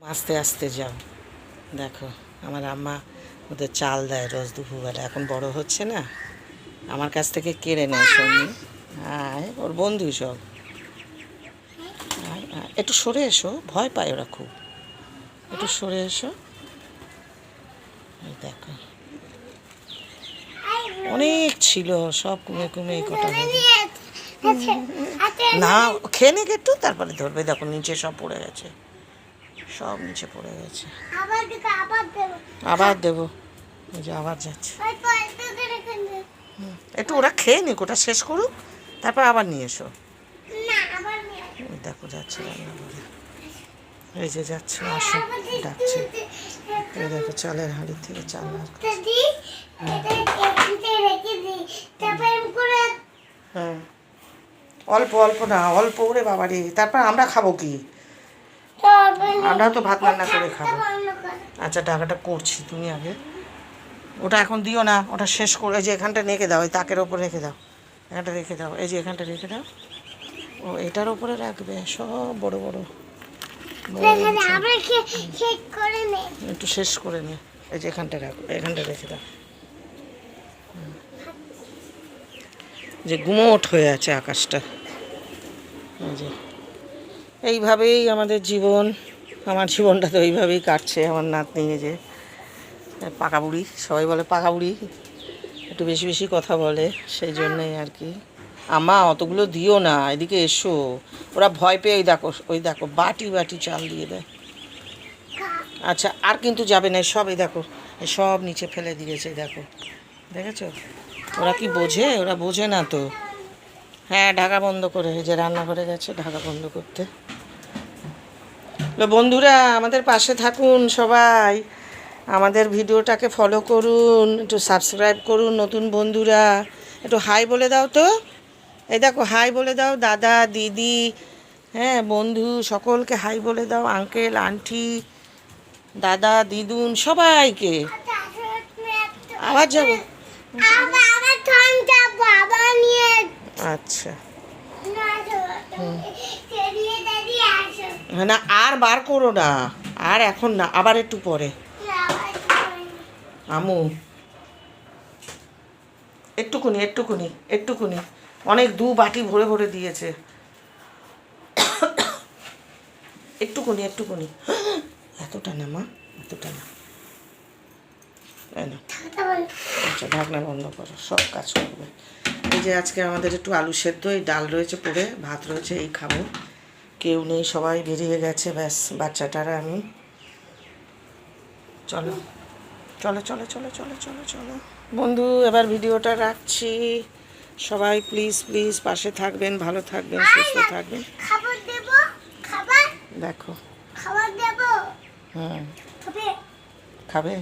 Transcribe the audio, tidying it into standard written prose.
আস্তে আস্তে যাও। দেখো আমার আম্মা ওদের চাল দেয় রোজ দুপুরবেলা, এখন বড় হচ্ছে না, আমার কাছ থেকে কেড়ে নেয় সঙ্গে। হ্যাঁ ওর বন্ধু সব। একটু সরে এসো, ভয় পায় ওরা খুব, একটু সরে এসো। দেখো অনেক ছিল, সব কমে কমে কটা হবে না। খেয়ে নিক একটু, তারপরে ধরবে। দেখো নিচে সব পড়ে গেছে, সব নিচে পড়ে গেছে। আবার দেবো, এই যে আবার যাচ্ছে। একটু ওরা খেয়ে নিক, ওটা শেষ করুক, তারপর আবার নিয়ে এসো। দেখো যাচ্ছে রান্না করে, এই যে যাচ্ছে, আসো ডাকছে। এই দেখো চালের হাঁড়ির থেকে চাল হ্যাঁ, অল্প অল্প না, অল্প করে বাবারে। তারপর আমরা খাবো কি? আমরা তো ভাত রান্না করে খাবো। আচ্ছা টাকাটা করছি, তুমি আগে ওটা এখন দিও না, ওটা শেষ করে এই যে এখানটা রেখে দাও, ওই তাকের ওপর রেখে দাও, এখানটা রেখে দাও, এই যে এখানটা রেখে দাও। ও এটার ওপরে রাখবে সব বড় বড়। একটু শেষ করে নে, এই যে এখানটা রাখো, এখানটা রেখে দাও। যে গুমোট হয়ে আছে আকাশটা। এই যে এইভাবেই আমাদের জীবন, আমার জীবনটা তো এইভাবেই কাটছে। আমার নাতনি যে পাকা বুড়ি, সবাই বলে পাকা বুড়ি, একটু বেশি বেশি কথা বলে, সেই জন্যই আর কি। আমা অতগুলো দিও না, এদিকে এসো। ওরা ভয় পেয়ে ওই দেখো বাটি বাটি চাল দিয়ে দেয়। আচ্ছা আর কিন্তু যাবে না, সব এই দেখো সব নিচে ফেলে দিয়েছে, দেখো দেখেছো? ওরা কি বোঝে? ওরা বোঝে না তো। হ্যাঁ ঢাকা বন্ধ করে, এই যে রান্নাঘরে গেছে ঢাকা বন্ধ করতে। বন্ধুরা আমাদের পাশে থাকুন সবাই, আমাদের ভিডিওটাকে ফলো করুন, একটু সাবস্ক্রাইব করুন। নতুন বন্ধুরা একটু হাই বলে দাও তো। এই দেখো হাই বলে দাও, দাদা দিদি, হ্যাঁ বন্ধু সকলকে হাই বলে দাও, আঙ্কেল আন্টি দাদা দিদুন সবাইকে। আবার যাবো? আচ্ছা না আর বার করো না, আর এখন না, আবার একটু পরে। আমু একটুকুনি একটুকুনি একটুকুনি, অনেক দু বাটি ভরে ভরে দিয়েছে। একটুকুনি একটুকুনি, এতটা না মা, এতটা না। আচ্ছা ঢাকনা বন্ধ করো, সব কাজ করবে। এই যে আজকে আমাদের একটু আলু সেদ্ধ, এই ডাল রয়েছে পড়ে, ভাত রয়েছে, এই খাবো। কেউ নেই, সবাই বেরিয়ে গেছে, ব্যাস বাচ্চাটারা আমি। চলো চলো চলো চলো চলো চলো চলো বন্ধু, এবার ভিডিওটা রাখছি। সবাই প্লিজ প্লিজ পাশে থাকবেন, ভালো থাকবেন, সুস্থ থাকবেন। দেখো হুম খাবে।